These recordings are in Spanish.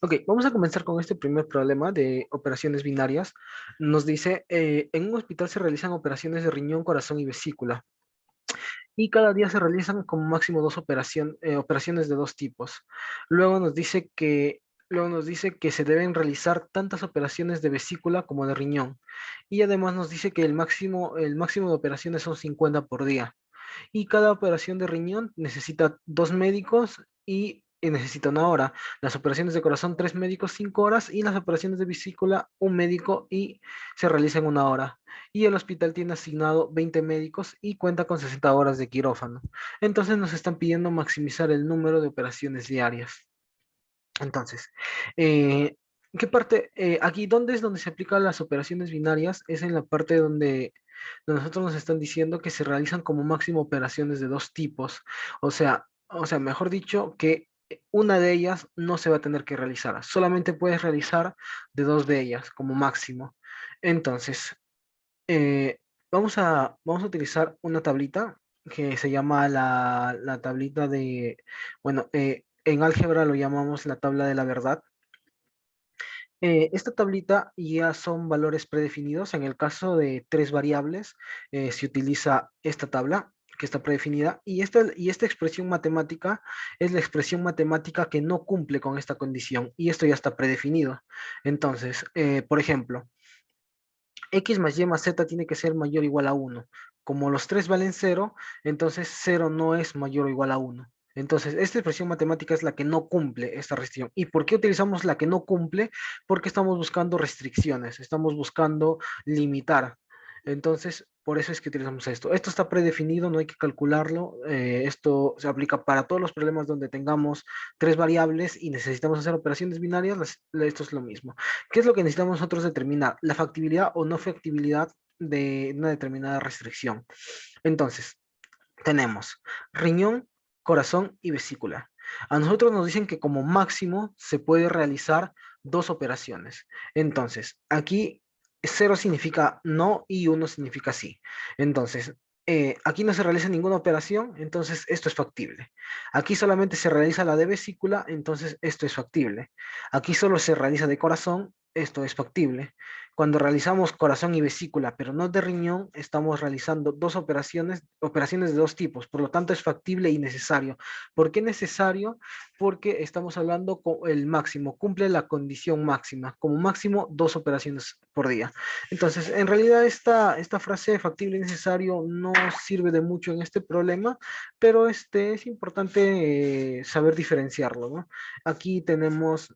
Ok, vamos a comenzar con este primer problema de operaciones binarias. Nos dice, en un hospital se realizan operaciones de riñón, corazón y vesícula. Y cada día se realizan como máximo operaciones de dos tipos. Luego nos dice que, luego nos dice que se deben realizar tantas operaciones de vesícula como de riñón. Y además nos dice que el máximo de operaciones son 50 por día. Y cada operación de riñón necesita dos médicos y necesita una hora. Las operaciones de corazón, tres médicos, 5 horas, y las operaciones de vesícula, un médico y se realiza en una hora. Y el hospital tiene asignado 20 médicos y cuenta con 60 horas de quirófano. Entonces nos están pidiendo maximizar el número de operaciones diarias. Entonces, eh, ¿qué parte? Aquí, ¿dónde es donde se aplican las operaciones binarias? Es en la parte donde nosotros nos están diciendo que se realizan como máximo operaciones de dos tipos. O sea, mejor dicho, que una de ellas no se va a tener que realizar. Solamente puedes realizar de dos de ellas como máximo. Entonces, vamos a utilizar una tablita que se llama la tablita de, bueno, en álgebra lo llamamos la tabla de la verdad. Esta tablita ya son valores predefinidos. En el caso de tres variables, se utiliza esta tabla que está predefinida y esta expresión matemática es la expresión matemática que no cumple con esta condición y esto ya está predefinido. Entonces, por ejemplo, x más y más z tiene que ser mayor o igual a 1. Como los tres valen cero, entonces cero no es mayor o igual a 1. Entonces, esta expresión matemática es la que no cumple esta restricción. ¿Y por qué utilizamos la que no cumple? Porque estamos buscando restricciones, estamos buscando limitar. Entonces, por eso es que utilizamos esto. Esto está predefinido, no hay que calcularlo. Esto se aplica para todos los problemas donde tengamos tres variables y necesitamos hacer operaciones binarias. Esto es lo mismo. ¿Qué es lo que necesitamos nosotros determinar? La factibilidad o no factibilidad de una determinada restricción. Entonces, tenemos riñón, corazón y vesícula. A nosotros nos dicen que como máximo se puede realizar dos operaciones. Entonces, aquí cero significa no y uno significa sí. Entonces, aquí no se realiza ninguna operación, entonces esto es factible. Aquí solamente se realiza la de vesícula, entonces esto es factible. Aquí solo se realiza de corazón, esto es factible. Cuando realizamos corazón y vesícula, pero no de riñón, estamos realizando dos operaciones de dos tipos, por lo tanto es factible y necesario. ¿Por qué necesario? Porque estamos hablando con el máximo, cumple la condición máxima, como máximo dos operaciones por día. Entonces, en realidad esta frase factible y necesario no sirve de mucho en este problema, pero es importante saber diferenciarlo, ¿no? Aquí tenemos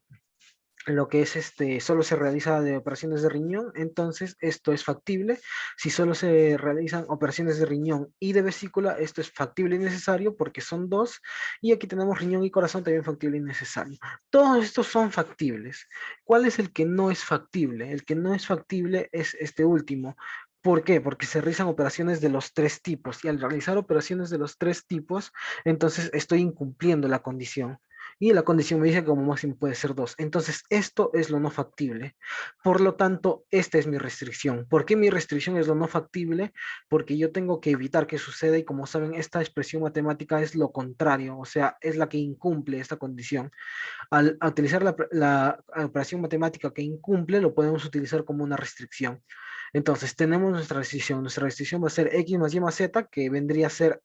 lo que es solo se realiza de operaciones de riñón, entonces esto es factible. Si solo se realizan operaciones de riñón y de vesícula, esto es factible y necesario porque son dos. Y aquí tenemos riñón y corazón también factible y necesario. Todos estos son factibles. ¿Cuál es el que no es factible? El que no es factible es este último. ¿Por qué? Porque se realizan operaciones de los tres tipos y al realizar operaciones de los tres tipos, entonces estoy incumpliendo la condición y la condición me dice que como máximo puede ser dos. Entonces, esto es lo no factible. Por lo tanto, esta es mi restricción. ¿Por qué mi restricción es lo no factible? Porque yo tengo que evitar que suceda y como saben, esta expresión matemática es lo contrario, o sea, es la que incumple esta condición. Al utilizar la operación matemática que incumple, lo podemos utilizar como una restricción. Entonces, tenemos nuestra restricción. Nuestra restricción va a ser x más y más z, que vendría a ser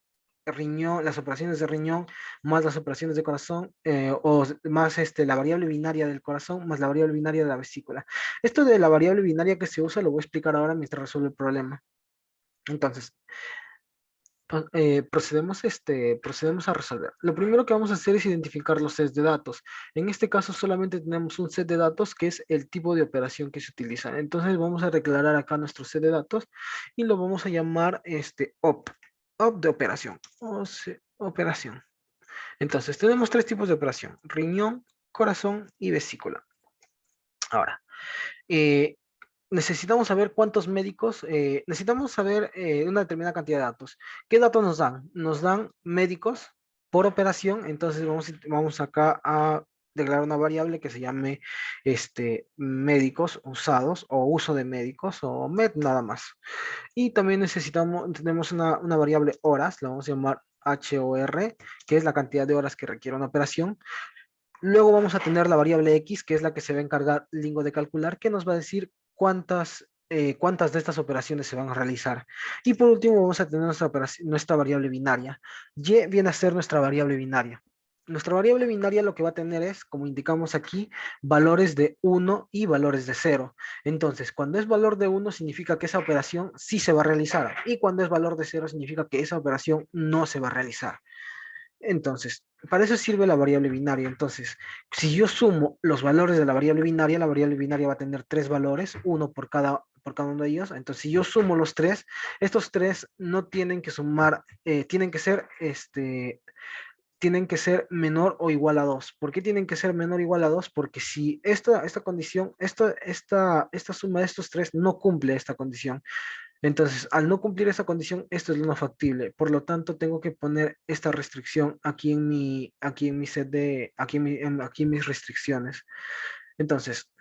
riñón, las operaciones de riñón más las operaciones de corazón, o más la variable binaria del corazón más la variable binaria de la vesícula. Esto de la variable binaria que se usa lo voy a explicar ahora mientras resuelvo el problema. Entonces, procedemos a resolver. Lo primero que vamos a hacer es identificar los sets de datos. En este caso solamente tenemos un set de datos que es el tipo de operación que se utiliza. Entonces vamos a declarar acá nuestro set de datos y lo vamos a llamar op de operación. Operación. Entonces tenemos tres tipos de operación: riñón, corazón y vesícula. Ahora, eh, necesitamos saber cuántos médicos, necesitamos saber una determinada cantidad de datos. ¿Qué datos nos dan? Nos dan médicos por operación, entonces vamos acá a declarar una variable que se llame médicos usados o uso de médicos o med nada más. Y también tenemos una variable horas, la vamos a llamar HOR, que es la cantidad de horas que requiere una operación. Luego vamos a tener la variable x, que es la que se va a encargar Lingo de calcular, que nos va a decir cuántas de estas operaciones se van a realizar. Y por último vamos a tener nuestra variable binaria. Y viene a ser nuestra variable binaria. Nuestra variable binaria lo que va a tener es, como indicamos aquí, valores de 1 y valores de 0. Entonces, cuando es valor de 1 significa que esa operación sí se va a realizar. Y cuando es valor de 0 significa que esa operación no se va a realizar. Entonces, para eso sirve la variable binaria. Entonces, si yo sumo los valores de la variable binaria va a tener tres valores, uno por cada uno de ellos. Entonces, si yo sumo los tres, estos tres no tienen que sumar, tienen que ser menor o igual a 2. ¿Por qué tienen que ser menor o igual a 2? Porque si esta condición, esta suma de estos tres no cumple esta condición, entonces, al no cumplir esa condición, esto es lo no factible. Por lo tanto, tengo que poner esta restricción aquí en mi set de, aquí en mis restricciones. Entonces,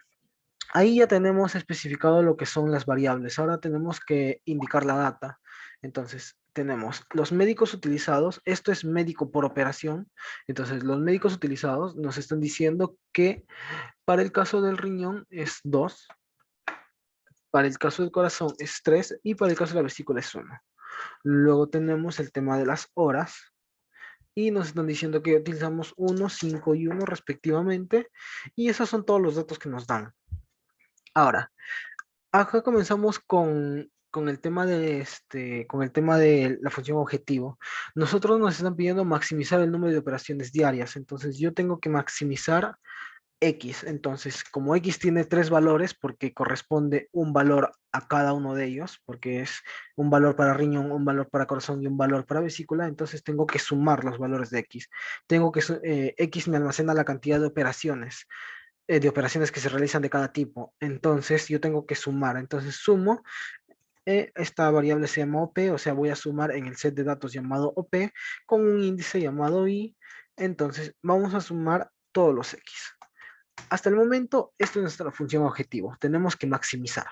ahí ya tenemos especificado lo que son las variables. Ahora tenemos que indicar la data. Entonces, tenemos los médicos utilizados. Esto es médico por operación. Entonces, los médicos utilizados nos están diciendo que para el caso del riñón es 2. Para el caso del corazón es 3 y para el caso de la vesícula es 1. Luego tenemos el tema de las horas y nos están diciendo que utilizamos 1, 5 y 1 respectivamente y esos son todos los datos que nos dan. Ahora, acá comenzamos con el tema de la función objetivo. Nosotros nos están pidiendo maximizar el número de operaciones diarias, entonces yo tengo que maximizar X. Entonces, como X tiene tres valores, porque corresponde un valor a cada uno de ellos, porque es un valor para riñón, un valor para corazón y un valor para vesícula, entonces tengo que sumar los valores de X. X me almacena la cantidad de operaciones que se realizan de cada tipo. Entonces, yo tengo que sumar. Entonces, sumo. Esta variable se llama OP, o sea, voy a sumar en el set de datos llamado OP con un índice llamado I. Entonces, vamos a sumar todos los X. Hasta el momento, esto es nuestra función objetivo. Tenemos que maximizar.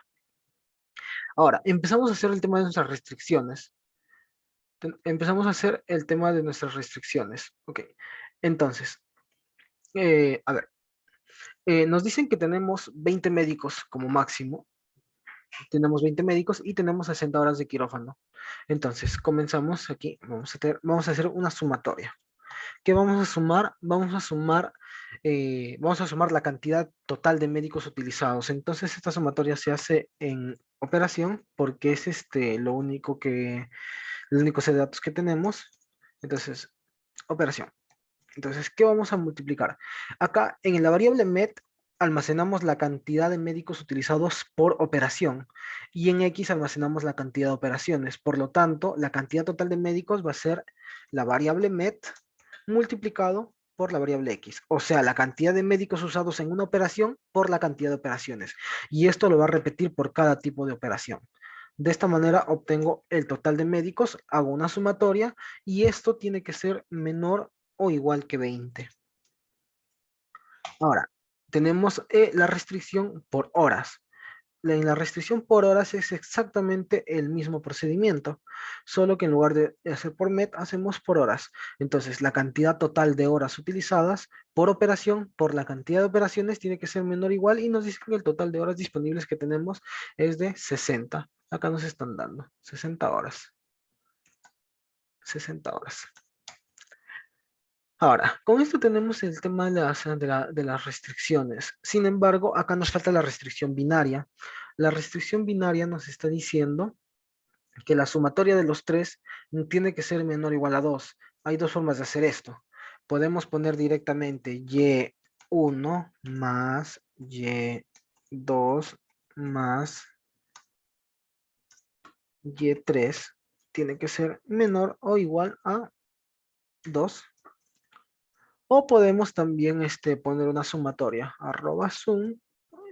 Ahora, empezamos a hacer el tema de nuestras restricciones. Empezamos a hacer el tema de nuestras restricciones. Ok. Entonces, a ver, nos dicen que tenemos 20 médicos como máximo. Tenemos 20 médicos y tenemos 60 horas de quirófano. Entonces, comenzamos aquí. Vamos a hacer una sumatoria. ¿Qué vamos a sumar? Vamos a sumar la cantidad total de médicos utilizados. Entonces, esta sumatoria se hace en operación porque es el único set de datos que tenemos. Entonces, operación. Entonces, ¿qué vamos a multiplicar? Acá en la variable MET almacenamos la cantidad de médicos utilizados por operación y en X almacenamos la cantidad de operaciones. Por lo tanto, la cantidad total de médicos va a ser la variable MET multiplicado por la variable X. O sea, la cantidad de médicos usados en una operación por la cantidad de operaciones. Y esto lo va a repetir por cada tipo de operación. De esta manera obtengo el total de médicos, hago una sumatoria y esto tiene que ser menor o igual que 20. Ahora, tenemos la restricción por horas. En la restricción por horas es exactamente el mismo procedimiento, solo que en lugar de hacer por MET, hacemos por horas. Entonces, la cantidad total de horas utilizadas por operación, por la cantidad de operaciones, tiene que ser menor o igual, y nos dice que el total de horas disponibles que tenemos es de 60. Acá nos están dando 60 horas. 60 horas. Ahora, con esto tenemos el tema de las restricciones. Sin embargo, acá nos falta la restricción binaria. La restricción binaria nos está diciendo que la sumatoria de los tres tiene que ser menor o igual a 2. Hay dos formas de hacer esto. Podemos poner directamente y1 más y2 más y3 tiene que ser menor o igual a 2. O podemos también poner una sumatoria, @sum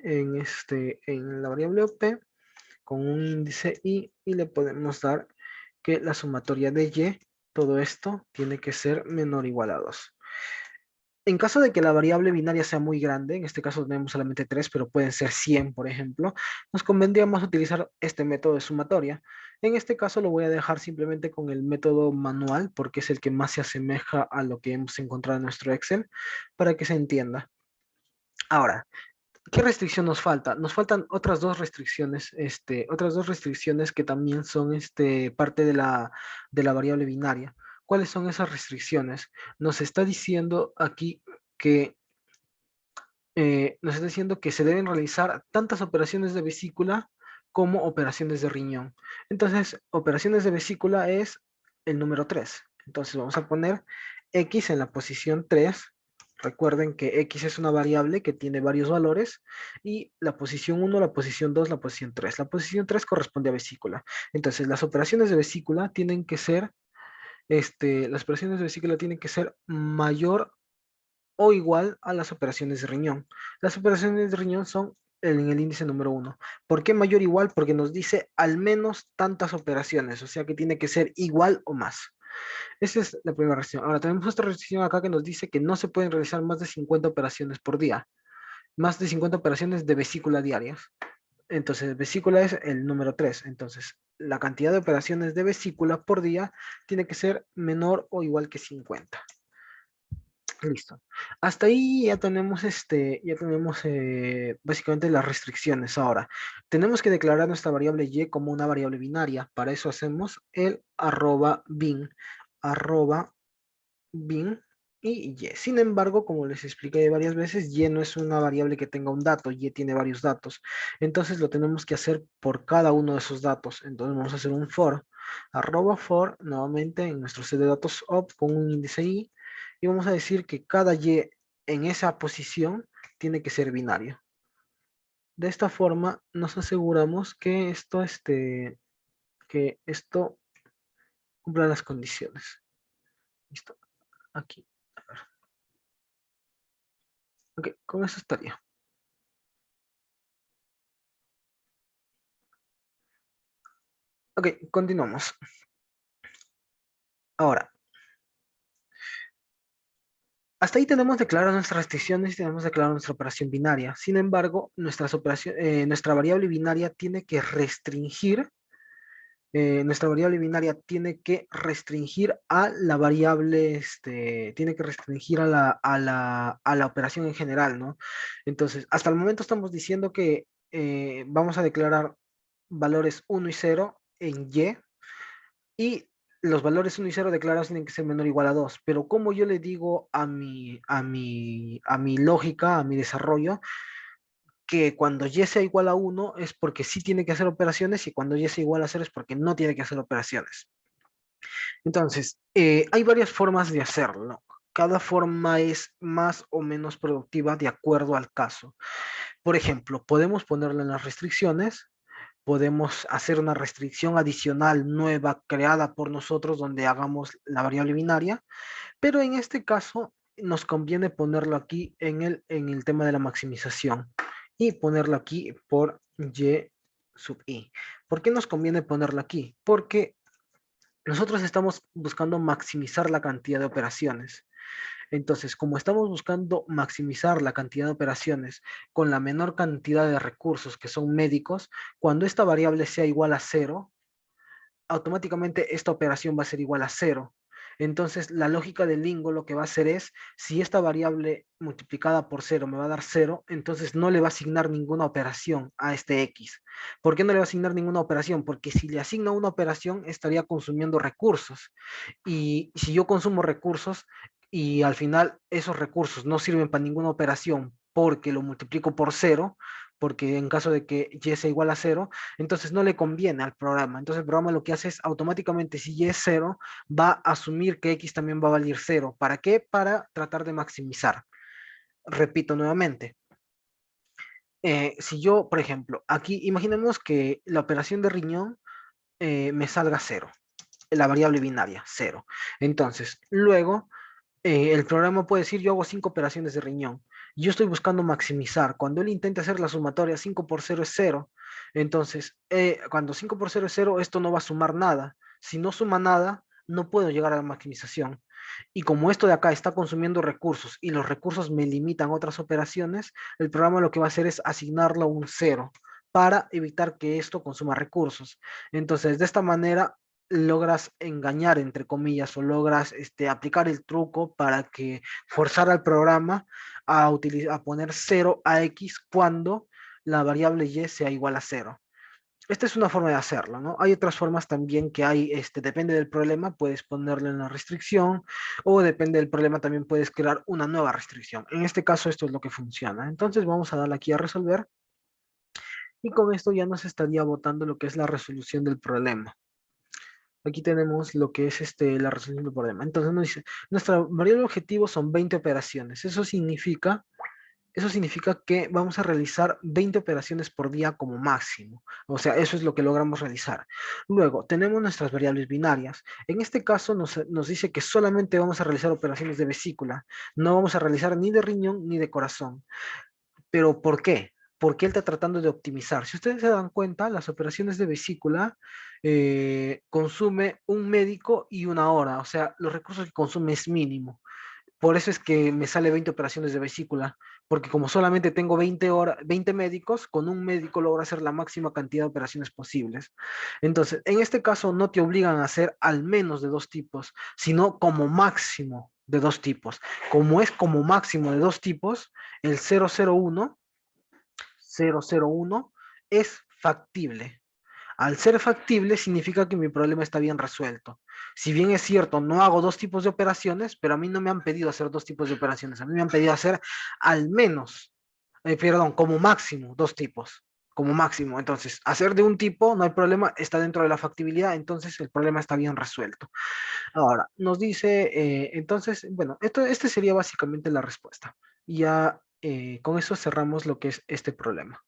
en la variable OP con un índice y le podemos dar que la sumatoria de y, todo esto tiene que ser menor o igual a 2. En caso de que la variable binaria sea muy grande, en este caso tenemos solamente 3, pero pueden ser 100, por ejemplo, nos convendría más utilizar este método de sumatoria. En este caso lo voy a dejar simplemente con el método manual, porque es el que más se asemeja a lo que hemos encontrado en nuestro Excel, para que se entienda. Ahora, ¿qué restricción nos falta? Nos faltan otras dos restricciones que también son parte de la variable binaria. ¿Cuáles son esas restricciones? Nos está diciendo aquí que nos está diciendo que se deben realizar tantas operaciones de vesícula como operaciones de riñón. Entonces, operaciones de vesícula es el número 3. Entonces, vamos a poner X en la posición 3. Recuerden que X es una variable que tiene varios valores y la posición 1, la posición 2, la posición 3. La posición 3 corresponde a vesícula. Entonces, las operaciones de vesícula tienen que ser, las operaciones de vesícula tienen que ser mayor o igual a las operaciones de riñón. Las operaciones de riñón son en el índice número 1. ¿Por qué mayor o igual? Porque nos dice al menos tantas operaciones, o sea que tiene que ser igual o más. Esa es la primera restricción. Ahora tenemos otra restricción acá que nos dice que no se pueden realizar más de 50 operaciones por día, más de 50 operaciones de vesícula diarias. Entonces, vesícula es el número 3. Entonces, la cantidad de operaciones de vesícula por día tiene que ser menor o igual que 50. Listo. Hasta ahí ya tenemos básicamente las restricciones. Ahora, tenemos que declarar nuestra variable y como una variable binaria. Para eso hacemos el arroba bin y y. Sin embargo, como les expliqué varias veces, y no es una variable que tenga un dato, y tiene varios datos. Entonces lo tenemos que hacer por cada uno de esos datos. Entonces vamos a hacer un for, arroba for, nuevamente en nuestro set de datos op con un índice y vamos a decir que cada y en esa posición tiene que ser binario. De esta forma nos aseguramos que esto cumpla las condiciones. Listo. Aquí. Ok, con eso estaría. Ok, continuamos. Ahora, hasta ahí tenemos declaradas nuestras restricciones y tenemos declarado nuestra operación binaria. Sin embargo, nuestra variable binaria tiene que restringir, a la variable, tiene que restringir a la operación en general, ¿no? Entonces, hasta el momento estamos diciendo que vamos a declarar valores 1 y 0 en y los valores 1 y 0 declarados tienen que ser menor o igual a 2. Pero como yo le digo a mi lógica, a mi desarrollo, que cuando y sea igual a 1 es porque sí tiene que hacer operaciones y cuando y sea igual a 0 es porque no tiene que hacer operaciones. Entonces, hay varias formas de hacerlo. Cada forma es más o menos productiva de acuerdo al caso. Por ejemplo, podemos ponerlo en las restricciones, podemos hacer una restricción adicional nueva creada por nosotros donde hagamos la variable binaria, pero en este caso nos conviene ponerlo aquí en el tema de la maximización y ponerlo aquí por y sub i. ¿Por qué nos conviene ponerlo aquí? Porque nosotros estamos buscando maximizar la cantidad de operaciones. Entonces, como estamos buscando maximizar la cantidad de operaciones con la menor cantidad de recursos que son médicos, cuando esta variable sea igual a 0, automáticamente esta operación va a ser igual a 0. Entonces, la lógica del Lingo lo que va a hacer es, si esta variable multiplicada por 0 me va a dar 0, entonces no le va a asignar ninguna operación a este X. ¿Por qué no le va a asignar ninguna operación? Porque si le asigna una operación, estaría consumiendo recursos. Y si yo consumo recursos y al final esos recursos no sirven para ninguna operación porque lo multiplico por 0, porque en caso de que y sea igual a 0, entonces no le conviene al programa. Entonces el programa lo que hace es automáticamente, si y es 0, va a asumir que x también va a valer 0. ¿Para qué? Para tratar de maximizar. Repito nuevamente. Si yo, por ejemplo, aquí imaginemos que la operación de riñón me salga 0, la variable binaria, 0. Entonces, luego el programa puede decir, yo hago 5 operaciones de riñón. Yo estoy buscando maximizar. Cuando él intenta hacer la sumatoria, 5 por 0 es 0. Entonces, cuando 5 por 0 es 0, esto no va a sumar nada. Si no suma nada, no puedo llegar a la maximización. y como esto de acá está consumiendo recursos y los recursos me limitan otras operaciones, el programa lo que va a hacer es asignarlo a un cero para evitar que esto consuma recursos. Entonces, de esta manera logras engañar, entre comillas, o logras aplicar el truco para que forzar al programa a poner cero a x cuando la variable y sea igual a cero. Esta es una forma de hacerlo, ¿no? Hay otras formas también que hay, depende del problema, puedes ponerle una restricción o depende del problema también puedes crear una nueva restricción. En este caso esto es lo que funciona. Entonces vamos a darle aquí a resolver y con esto ya nos estaría botando lo que es la resolución del problema. Aquí tenemos lo que es la resolución del problema. Entonces nos dice, nuestra variable objetivo son 20 operaciones. Eso significa que vamos a realizar 20 operaciones por día como máximo. O sea, eso es lo que logramos realizar. Luego, tenemos nuestras variables binarias. En este caso nos dice que solamente vamos a realizar operaciones de vesícula. No vamos a realizar ni de riñón ni de corazón. ¿Pero por qué? Porque él está tratando de optimizar. Si ustedes se dan cuenta, las operaciones de vesícula consume un médico y una hora. O sea, los recursos que consume es mínimo. Por eso es que me sale 20 operaciones de vesícula, porque como solamente tengo 20 médicos, con un médico logro hacer la máxima cantidad de operaciones posibles. Entonces, en este caso no te obligan a hacer al menos de dos tipos, sino como máximo de dos tipos. Como es como máximo de dos tipos, el 001 es factible. Al ser factible significa que mi problema está bien resuelto. Si bien es cierto, no hago dos tipos de operaciones, pero a mí no me han pedido hacer dos tipos de operaciones. A mí me han pedido hacer al menos, perdón, como máximo dos tipos. Como máximo. Entonces, hacer de un tipo no hay problema, está dentro de la factibilidad, entonces el problema está bien resuelto. Ahora, nos dice, entonces, bueno, este sería básicamente la respuesta. Y ya con eso cerramos lo que es este problema.